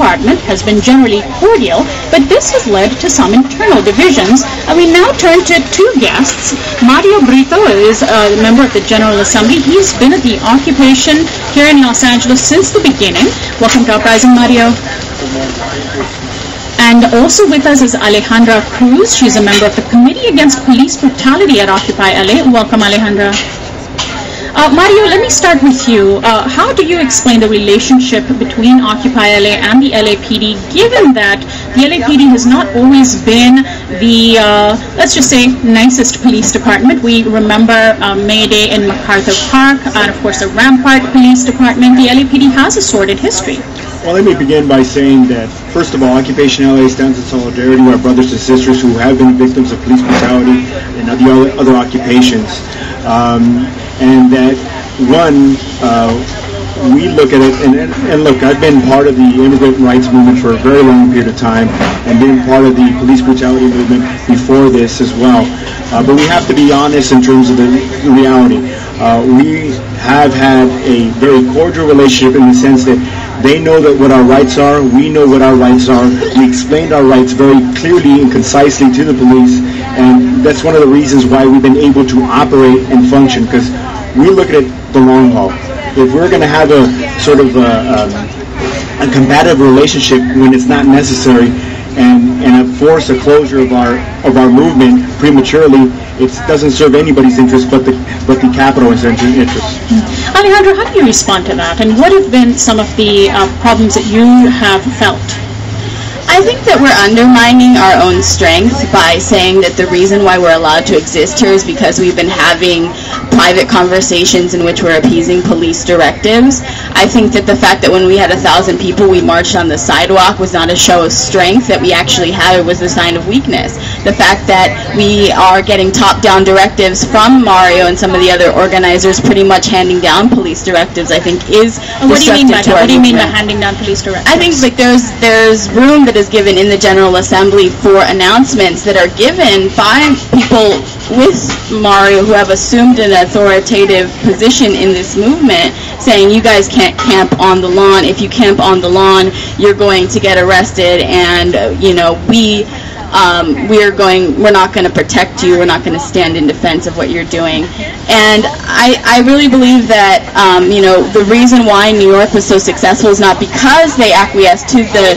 department has been generally cordial, but this has led to some internal divisions. We now turn to two guests. Mario Brito is a member of the General Assembly. He's been at the occupation here in Los Angeles since the beginning. Welcome to Uprising, Mario. And also with us is Alejandra Cruz. She's a member of the Committee Against Police Brutality at Occupy LA. Welcome, Alejandra. Mario, let me start with you. How do you explain the relationship between Occupy LA and the LAPD, given that the LAPD has not always been the, let's just say, nicest police department? We remember May Day in MacArthur Park, and of course the Rampart Police Department. The LAPD has a sordid history. Well, let me begin by saying that, first of all, Occupation LA stands in solidarity with our brothers and sisters who have been victims of police brutality and the other occupations. And that, one, we look at it, and look, I've been part of the immigrant rights movement for a very long period of time, and been part of the police brutality movement before this as well. But we have to be honest in terms of the reality. We have had a very cordial relationship in the sense that they know that what our rights are, we know what our rights are. We explained our rights very clearly and concisely to the police, and that's one of the reasons why we've been able to operate and function, because we look at it the long haul. If we're going to have a sort of a combative relationship when it's not necessary, and force a closure of our movement prematurely, it doesn't serve anybody's interest but the capitalist interest. Alejandro, how do you respond to that, and what have been some of the problems that you have felt? I think that we're undermining our own strength by saying that the reason why we're allowed to exist here is because we've been having private conversations in which we're appeasing police directives. I think that the fact that when we had 1,000 people we marched on the sidewalk was not a show of strength that we actually had, it was a sign of weakness. The fact that we are getting top-down directives from Mario and some of the other organizers pretty much handing down police directives, I think is destructive to our movement. What do you mean by handing down police directives? I think like there's room that is given in the General Assembly for announcements that are given by people with Mario who have assumed an authoritative position in this movement, saying you guys can't camp on the lawn. If you camp on the lawn, you're going to get arrested, and we're not going to protect you. We're not going to stand in defense of what you're doing. And I really believe that the reason why New York was so successful is not because they acquiesced to the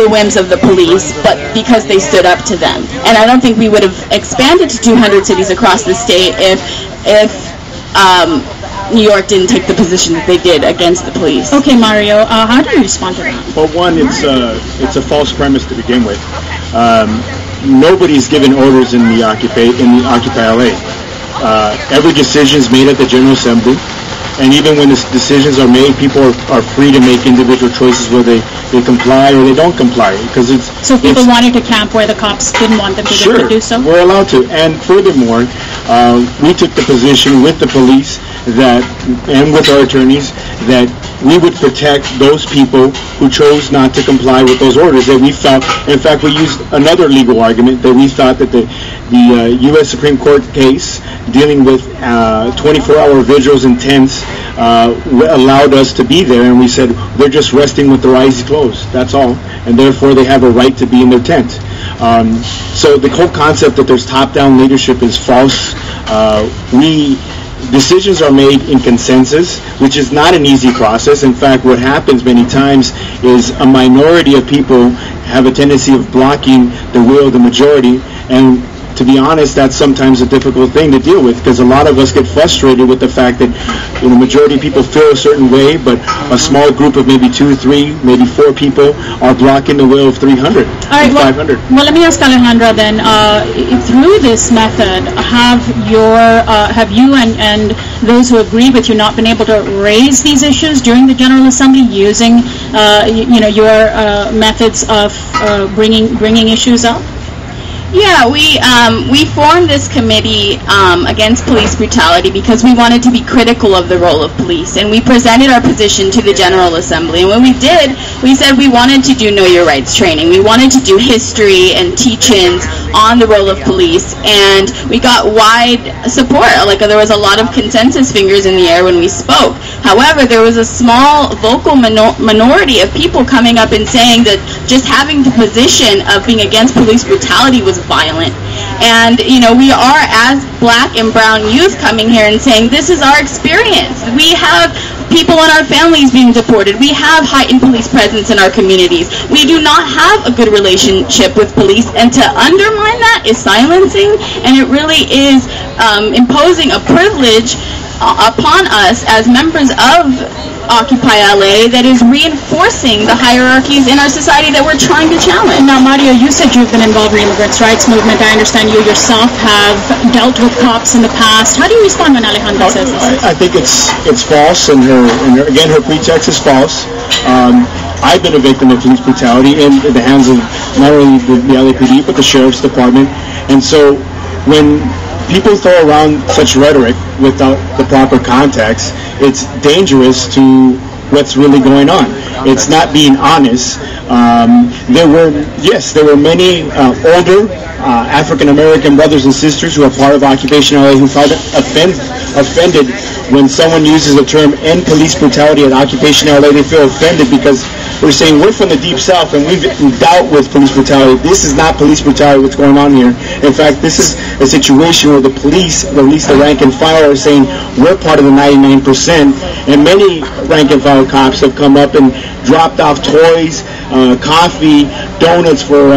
whims of the police, but because they stood up to them. And I don't think we would have expanded to 200 cities across the state if New York didn't take the position that they did against the police. Okay, Mario, how do you respond to that? Well, one, it's a false premise to begin with. Nobody's given orders in the Occupy LA. Every decision is made at the General Assembly. And even when the decisions are made, people are free to make individual choices where they comply or they don't comply. Because so if people wanted to camp where the cops didn't want them to, sure, they could do so? We're allowed to. And furthermore, we took the position with the police and with our attorneys that we would protect those people who chose not to comply with those orders. That we felt, in fact, we used another legal argument that we thought that the U.S. Supreme Court case dealing with 24-hour vigils and tents allowed us to be there, and we said they're just resting with their eyes closed. That's all, and therefore they have a right to be in their tent. So the whole concept that there's top-down leadership is false. Decisions are made in consensus, which is not an easy process. In fact, what happens many times is a minority of people have a tendency of blocking the will of the majority, and to be honest, that's sometimes a difficult thing to deal with, because a lot of us get frustrated with the fact that the majority of people feel a certain way, but a small group of maybe 2, 3, maybe 4 people are blocking the will of 300 and 500. Well, let me ask Alejandra then, through this method, have you and those who agree with you not been able to raise these issues during the General Assembly using your methods of bringing issues up? Yeah, we formed this committee against police brutality because we wanted to be critical of the role of police, and we presented our position to the General Assembly. And when we did, we said we wanted to do Know Your Rights training. We wanted to do history and teach-ins on the role of police, and we got wide support. Like, there was a lot of consensus fingers in the air when we spoke. However, there was a small vocal minority of people coming up and saying that just having the position of being against police brutality was violent. And, we are, as black and brown youth, coming here and saying, this is our experience. We have people in our families being deported. We have heightened police presence in our communities. We do not have a good relationship with police, and to undermine that is silencing, and it really is imposing a privilege upon us as members of Occupy LA that is reinforcing the hierarchies in our society that we're trying to challenge. Now, Mario, you said you've been involved in the immigrants' rights movement. I understand you yourself have dealt with cops in the past. How do you respond when Alejandra says this? I think it's false, and her pretext is false. I've been a victim of police brutality in the hands of not only the LAPD but the Sheriff's Department, and so when people throw around such rhetoric without the proper context, it's dangerous to what's really going on. It's not being honest. There were many older African American brothers and sisters who are part of Occupation LA who felt offended when someone uses the term end police brutality at Occupation LA. They feel offended because we're saying we're from the Deep South and we've dealt with police brutality. This is not police brutality, what's going on here. In fact, this is a situation where the police, or at least the rank and file, are saying we're part of the 99%. And many rank and file cops have come up and dropped off toys, coffee, donuts for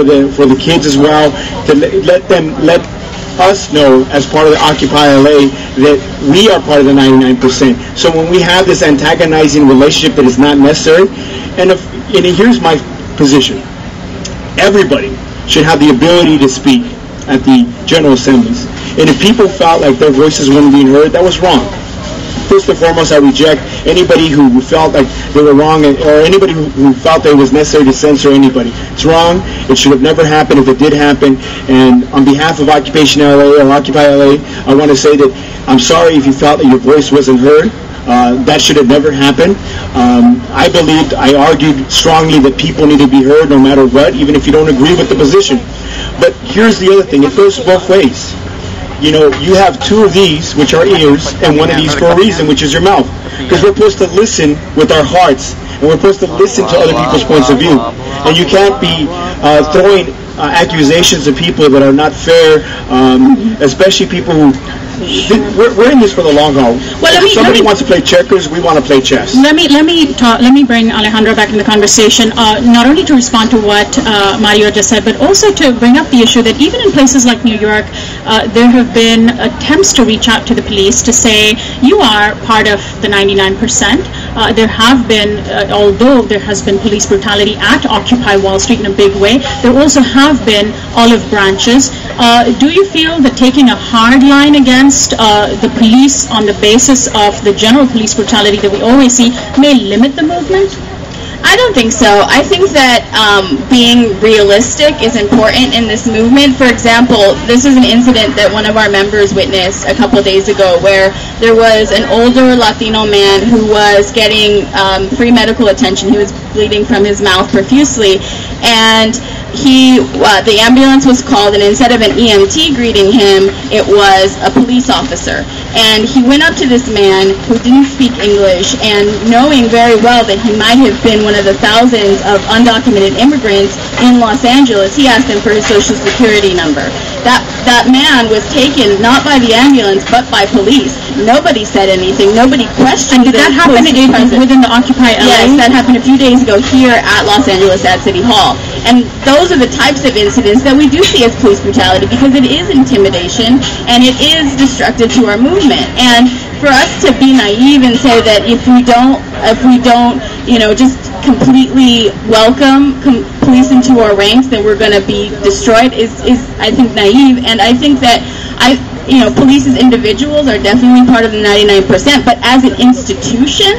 the kids as well, to let us know as part of the Occupy LA that we are part of the 99%. So when we have this antagonizing relationship that is not necessary, and here's my position: everybody should have the ability to speak at the General Assemblies. And if people felt like their voices weren't being heard, that was wrong. First and foremost, I reject anybody who felt like they were wrong, or anybody who felt that it was necessary to censor anybody. It's wrong. It should have never happened if it did happen. And on behalf of Occupation LA or Occupy LA, I want to say that I'm sorry if you felt that your voice wasn't heard. That should have never happened. I argued strongly that people need to be heard no matter what, even if you don't agree with the position. But here's the other thing. It goes both ways. You have two of these, which are ears, and one of these for a reason, which is your mouth. Because we're supposed to listen with our hearts, and we're supposed to listen to other people's points of view. And you can't be throwing accusations of people that are not fair, especially people who... We're in this for the long haul. Well, if somebody wants to play checkers, we want to play chess. Let me bring Alejandra back in the conversation, not only to respond to what Mario just said, but also to bring up the issue that even in places like New York, there have been attempts to reach out to the police to say, you are part of the 99%. There have been, although there has been police brutality at Occupy Wall Street in a big way, there also have been olive branches. Do you feel that taking a hard line against the police on the basis of the general police brutality that we always see may limit the movement? I don't think so. I think that being realistic is important in this movement. For example, this is an incident that one of our members witnessed a couple days ago where there was an older Latino man who was getting free medical attention. He was bleeding from his mouth profusely, and the ambulance was called, and instead of an EMT greeting him, it was a police officer. And he went up to this man who didn't speak English, and knowing very well that he might have been one of the thousands of undocumented immigrants in Los Angeles, he asked him for his social security number. That man was taken not by the ambulance but by police. Nobody said anything. Nobody questioned. And did that happen within the Occupy LA? Yes, that happened a few days ago here at Los Angeles at City Hall. And those are the types of incidents that we do see as police brutality, because it is intimidation and it is destructive to our movement. And for us to be naive and say that if we don't, just completely welcome police into our ranks, then we're going to be destroyed is I think naive. And I think that police as individuals are definitely part of the 99%, but as an institution,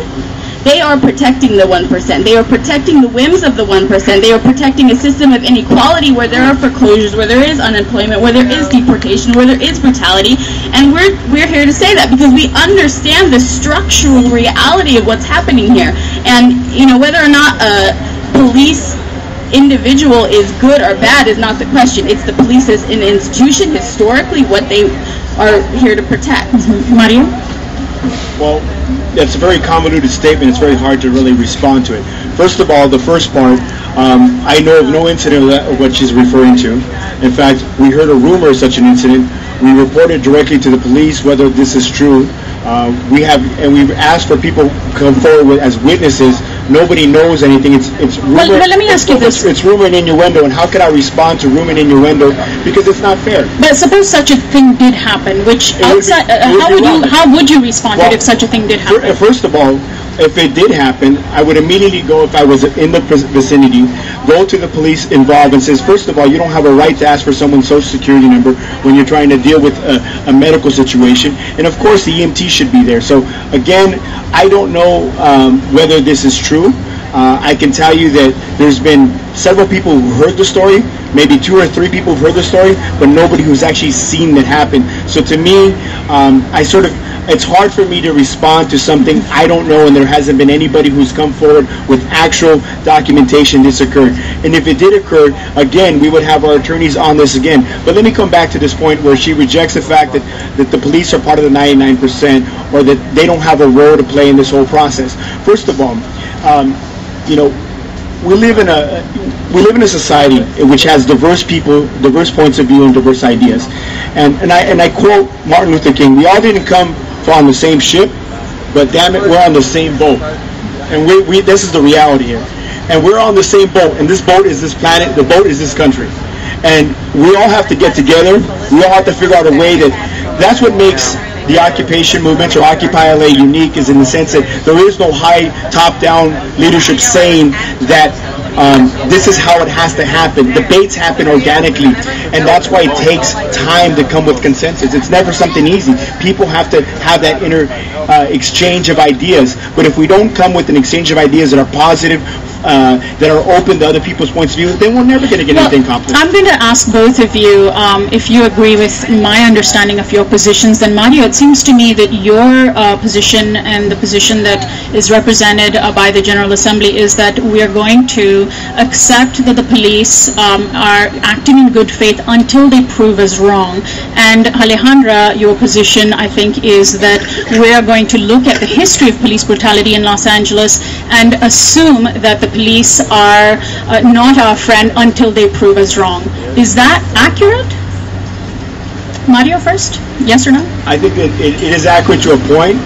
they are protecting the 1%. They are protecting the whims of the 1%. They are protecting a system of inequality where there are foreclosures, where there is unemployment, where there is deportation, where there is brutality. And we're here to say that because we understand the structural reality of what's happening here. And, you know, whether or not a police individual is good or bad is not the question. It's the police as an institution, historically, what they are here to protect. Mario? Well, that's a very convoluted statement. It's very hard to really respond to it. First of all, the first part, I know of no incident of what she's referring to. In fact, we heard a rumor of such an incident. We reported directly to the police whether this is true. We've asked for people to come forward as witnesses. Nobody knows anything. It's rumor. Well, let me ask you this. It's rumor and innuendo, and how could I respond to rumor and innuendo? Because it's not fair. But suppose such a thing did happen, which outside, how would you respond to it if such a thing did happen? First of all, if it did happen, I would immediately go, if I was in the vicinity, go to the police involved and says, first of all, you don't have a right to ask for someone's social security number when you're trying to deal with a medical situation. And of course, the EMT should be there. So again, I don't know whether this is true. I can tell you that there's been several people who heard the story, maybe 2 or 3 people who've heard the story, but nobody who's actually seen that happen. So to me, it's hard for me to respond to something I don't know, and there hasn't been anybody who's come forward with actual documentation this occurred. And if it did occur, again, we would have our attorneys on this again. But let me come back to this point where she rejects the fact that the police are part of the 99%, or that they don't have a role to play in this whole process. First of all, you know, we live in a society which has diverse people, diverse points of view, and diverse ideas. And I quote Martin Luther King: "We all didn't come on the same ship, but damn it, we're on the same boat." And this is the reality here. And we're on the same boat, and this boat is this planet, the boat is this country. And we all have to get together. We all have to figure out a way that's what makes the occupation movement or Occupy LA unique, is in the sense that there is no high top-down leadership saying that this is how it has to happen. Debates happen organically, and that's why it takes time to come with consensus. It's never something easy. People have to have that inner exchange of ideas. But if we don't come with an exchange of ideas that are positive, that are open to other people's points of view, then we're never going to get anything accomplished. I'm going to ask both of you if you agree with my understanding of your positions. Then Mario, it seems to me that your position and the position that is represented by the General Assembly is that we are going to accept that the police are acting in good faith until they prove us wrong. And Alejandra, your position, I think, is that we are going to look at the history of police brutality in Los Angeles and assume that the police are not our friend until they prove us wrong. Is that accurate? Mario first? Yes or no? I think it is accurate to a point.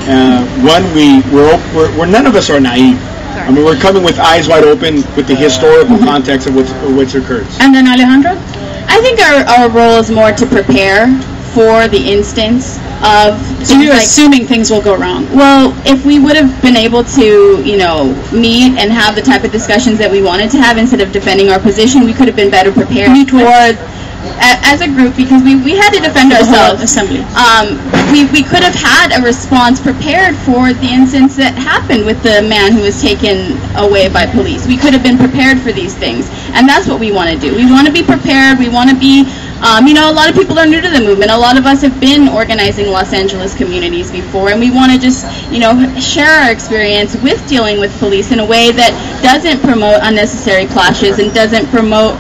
We're none of us are naive. I mean, we're coming with eyes wide open with the historical context of what's occurred. And then Alejandra? I think our role is more to prepare for the instance of... So you're assuming things will go wrong? Well, if we would have been able to, you know, meet and have the type of discussions that we wanted to have instead of defending our position, we could have been better prepared as a group, because we had to defend ourselves. Assembly. We could have had a response prepared for the instance that happened with the man who was taken away by police. We could have been prepared for these things, and that's what we want to do. We want to be prepared. We want to be, you know, a lot of people are new to the movement. A lot of us have been organizing Los Angeles communities before, and we want to just, you know, share our experience with dealing with police in a way that doesn't promote unnecessary clashes and doesn't promote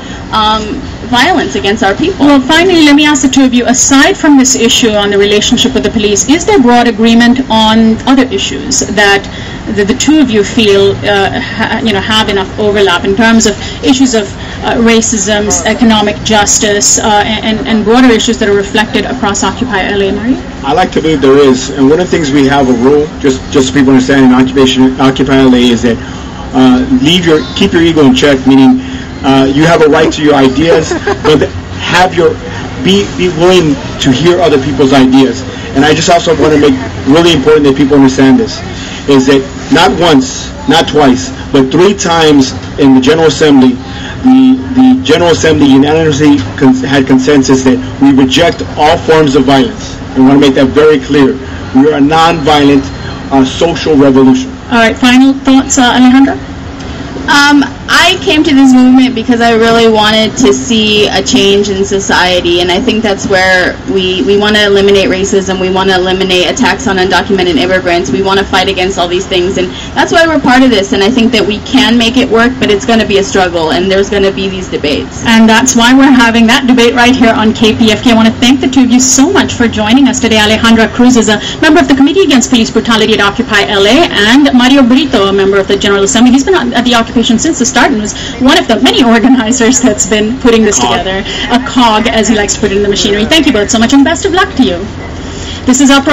violence against our people. Well, finally, let me ask the two of you, aside from this issue on the relationship with the police, is there broad agreement on other issues that the two of you feel have enough overlap in terms of issues of racism, economic justice, and broader issues that are reflected across Occupy LA? Marie? I like to believe there is, and one of the things we have a rule, just so people understand, in Occupy LA is that keep your ego in check, meaning you have a right to your ideas, but be willing to hear other people's ideas. And I just also want to make really important that people understand this, is that not once, not twice, but 3 times in the General Assembly, the General Assembly unanimously had consensus that we reject all forms of violence. And I want to make that very clear. We are a non-violent social revolution. All right, final thoughts, Alejandra? I came to this movement because I really wanted to see a change in society, and I think that's where we want to eliminate racism, we want to eliminate attacks on undocumented immigrants, we want to fight against all these things, and that's why we're part of this, and I think that we can make it work, but it's going to be a struggle, and there's going to be these debates. And that's why we're having that debate right here on KPFK. I want to thank the two of you so much for joining us today. Alejandra Cruz is a member of the Committee Against Police Brutality at Occupy LA, and Mario Brito, a member of the General Assembly. He's been at the occupation since the start and was one of the many organizers that's been putting this together, a cog, as he likes to put it in the machinery. Thank you both so much, and best of luck to you. This is Uprising.